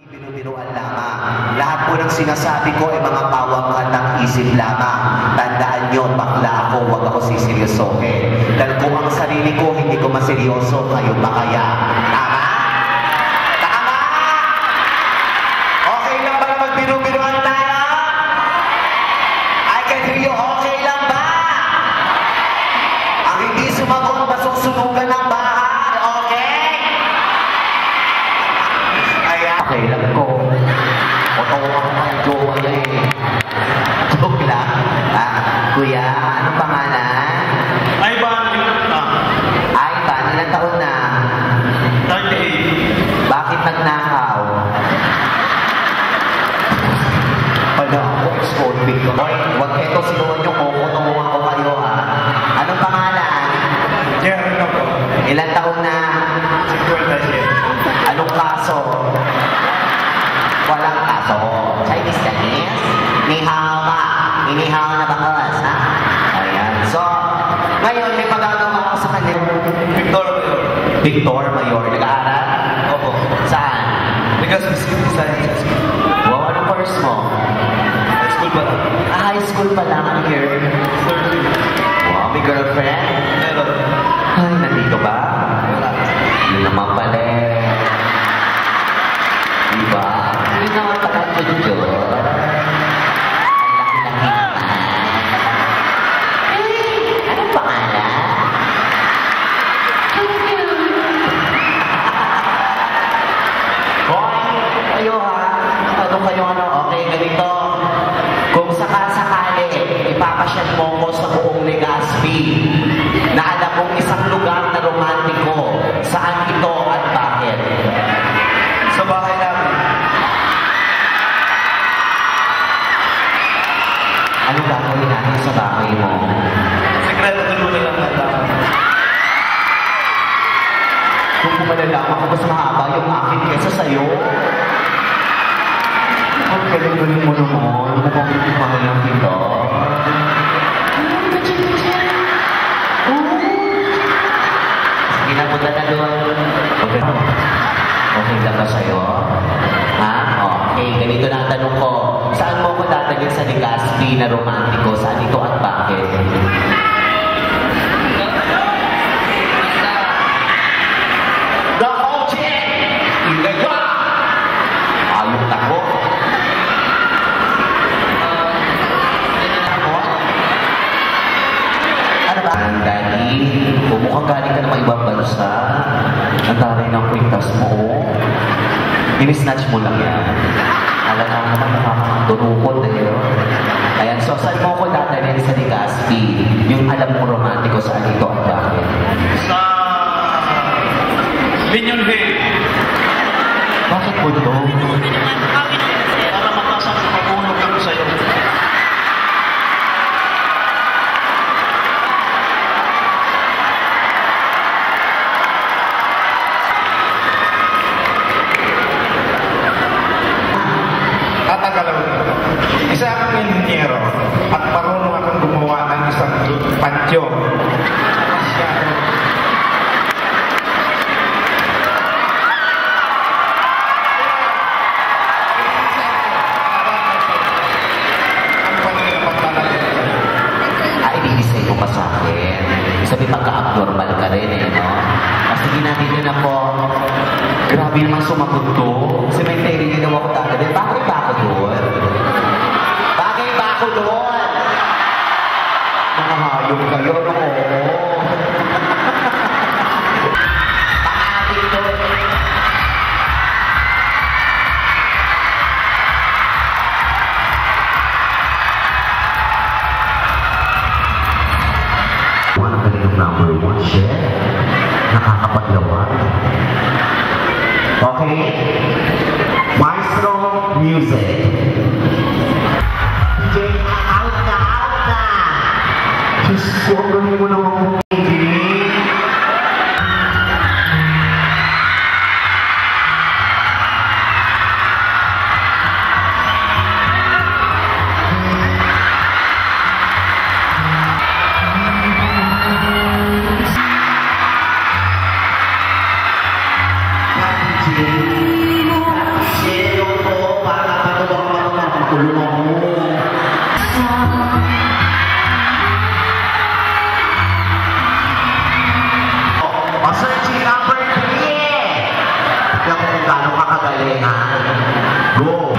Binubiruan lamang. Lahat po ng sinasabi ko ay mga pawang kantang isip lamang. Tandaan nyo, bakla ako, huwag ako siseryosohin. Dahil kung ang sarili ko hindi ko maseryoso, kayo ba kaya? Tama? Tama? Okay lang ba na magbiru-biruan tayo? I can hear you, okay lang ba? Ang hindi sumagot, masusunugan ng bahay, okay? Okay lang ko. Otawa ko ang jowa niya eh. Joke lang. Kuya, anong pangalan? Ivan. Ivan, ilang taon na? 38. Bakit nagnakaw? Pala ako, ex-convict ko. Hoy, huwag eto sinuwan yung kukutungan ko kayo ha. Anong pangalan? Jerry na po. Ilang taon na? 50. Anong kaso? Walang kaso. Chinese Chinese? Ni hao ma. Inihaw na bakas, ha? Ayan. So, ngayon may pagagawa ko sa kanya. Victor Mayor. Victor Mayor. Nag-aaral? Opo. Saan? Because City Sciences. Wow, anong course mo? High school pa lang. High school pa lang ang year. 30. Wow, may girlfriend? Meron. Ay, nandito ba? Wala. Yun naman pala eh. Diba? Hindi naman pala ito dyan. Ang laki-laki naman. Anong pangalan? Hoy, kayo ha? Ano kayo ano? Okay, ganito. Kung sakasakali, ipapasyal mo ko sa buong Legazpi na alam mong isang lugar na romantiko. Saan ito at bakit? Sa bahay namin. Ano gagawin natin sa bahay mo? Sekreto doon mo na lang natin. Kung malalaman ko mas mahaba yung akin kesa sa'yo. Ang galing-galing mo naman. Mukhang mahal lang kita. Sige na, punta na doon. Okay. Okay lang ba sa'yo? Ha? Okay, ganito na ang tanong ko. Saan mo ko dadalhin sa Legazpi na romantiko? Saan ito at bakit? The Hotel! Ilaga! Ayok na ko. Ano ba? Daddy, mukhang galing ka naman ibang bansa. Ang taray ng kwintas mo, oh. Ini-snatch mo lang yan. Alam mo naman nakakadurukot eh. Ayan, so saan mo ko dadalhin sa Legazpi? Yung alam mo romantiko saan ito at bakit? Sa Minion Bay. Bakit po ito? Para makasang pag-unog kami sa'yo. Isa akong inhinyero at marunong akong gumawa ng isang patyo. Ay, bibisay ko pa sa akin. Sabi pagka-abnormal ka rin eh, no? Kasi ginagin na po, grabe naman sumagot to. Cemetery yun naman ako dadalhin. Bakit ba ako doon? Bakit ba ako doon? Mga hayop kayo, no? Bakit doon? Ang galing ng number 1, chef. Nakakapaglawan. Okay? Maestro Music. DJ, out na! Diyos ko, ang galing mo naman pumili. Sino po, para patulong ang kulungan mo. Searching number 3. Kaya kung gano'ng kakagaling, ha? Go!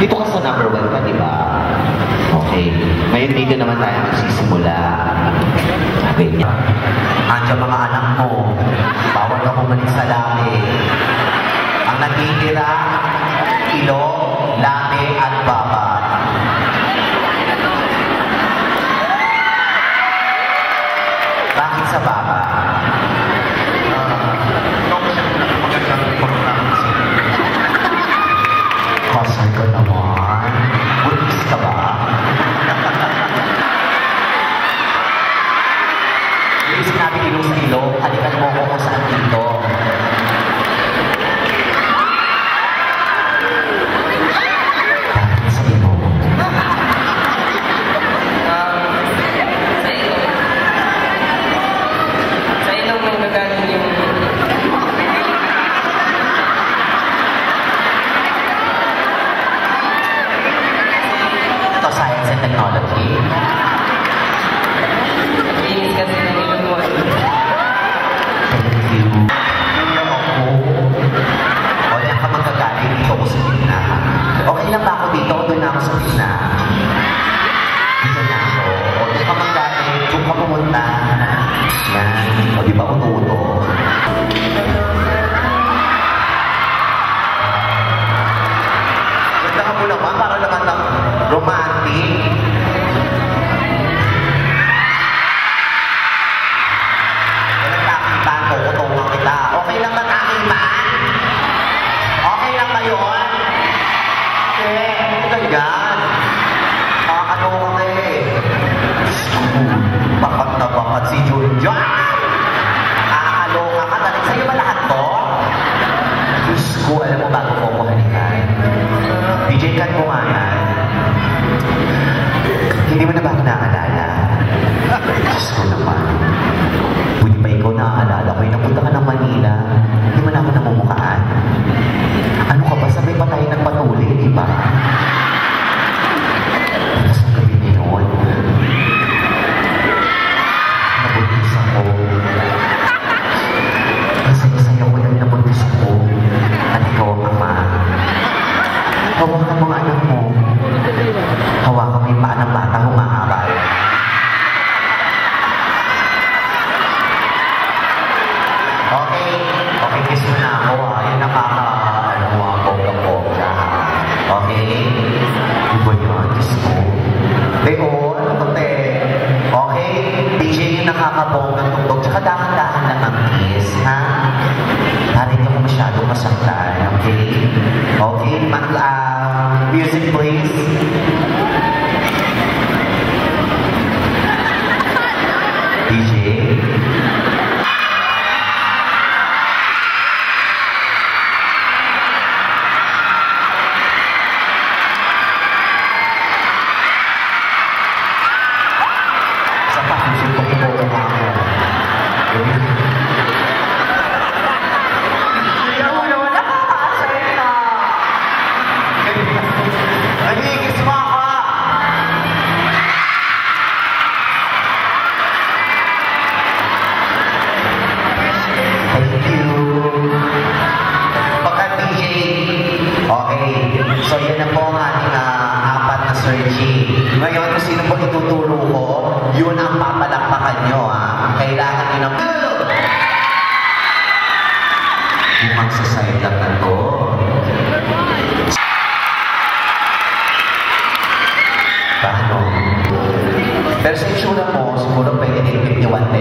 Dito ka sa number 1 ka, di ba? Okay. Ngayon dito naman tayo magsisimula. Sabi niya, nandiyan mga anak mo, bawal ka bumalik sa labi. Ang nagtitira, ilong, labi, at baba. Bakit sa baba? Kasal ka naman. Buntis ka ba? Hindi sinabi ilong sa ilong. Halikan mo ko kung saan dito. Sabi mo. Sa ilong mo nagaling yung... Science and technology. Linis kasi ng ilong mo. Thank you. Hindi ako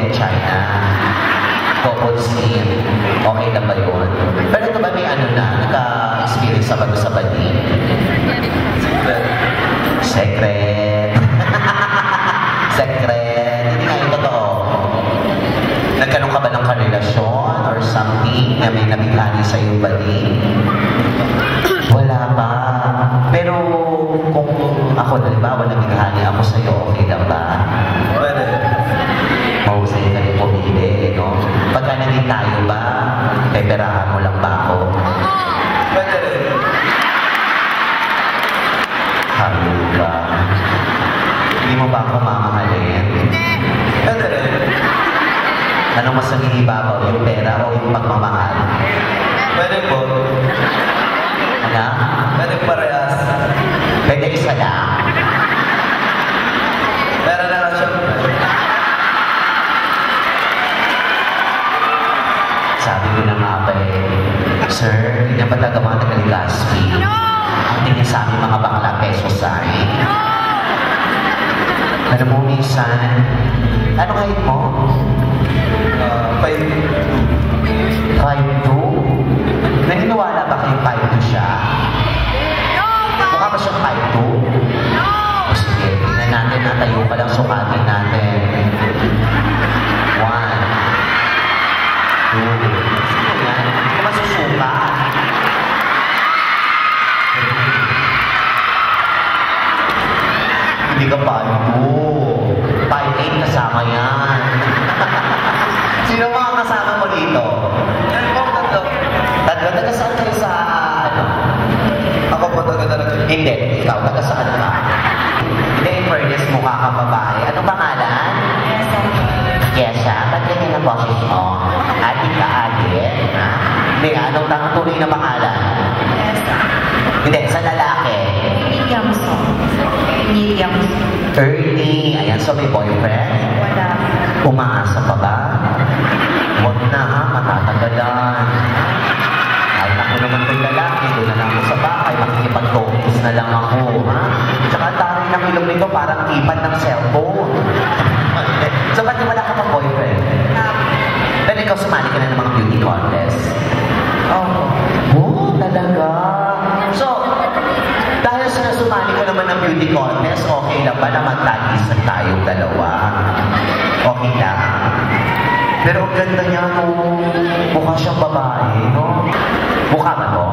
in China. Couple scene. Okay na ba yun? Pero ito ba may ano na, naka-experience sa bago sa bali? Secret. Secret. Hindi nga yung totoo. Nagkaroon ka ba ng karelasyon or something na may nabighani sa iyong bali? Wala pa. Pero kung ako, halimbawa, nabighani ako sa iyo, okay lang ba? Pwede. Mahusay ka rin pumili, no? Pagka naging tayo ba, peperahan mo lang ba ako? Pwede rin. Halo ka. Hindi mo ba ako mamahalin? Pwede rin. Anong mas nangingibabaw, yung pera o yung pagmamahal? Pwede po. Ano? Pwede parehas. Pwede isa lang. Pera na lang siya. Sabi ko na nga ba Sir, hindi na ba tagawa ng Legazpi? Ang tingin sa aming mga bakla peso sa akin. Alam mo, minsan, ano kahit mo? 5'2". Naniniwala ba kayo 5'2" siya? Mukha ba siyang 5'2"? O sige, tingnan natin na tayo pa lang sukatin natin. 1, 2. Sino yan? Hindi ka masusuka. Hindi ka 5'2". 5'8" kasama yan. Sino mga kasama mo dito? Yan po, tatlo. Tatlo, taga saan kayo sa ano? Ako po talaga. Hindi, ikaw, taga saan ka? Hindi, in fairness, mukha kang babae. Anong pangalan? Kesha. Ba't ganyan ang boses mo? Adik ka, adik? Ha? Hindi, anong tunay na pangalan? Hindi, sa lalaki. Ernie. Ayan, so may boyfriend? Umaasa pa ba? Huwag na ha, matatagalan. Ay, ako naman kay lalaki, doon na lang ako sa bahay, makikipag-focus na lang ako, ha? Tsaka tayo ng ilong nito, parang keypad ng cellphone. So, ba't wala ka pang boyfriend? Pero ikaw sumali ka na ng mga beauty contest. Oh, talaga? So, dahil sa sumali ka naman ng beauty contest, okay lang ba na magtagisan tayong dalawa? Okay lang. Pero ang ganda niya, no? Mukha siyang babae, no? Mukha ba to?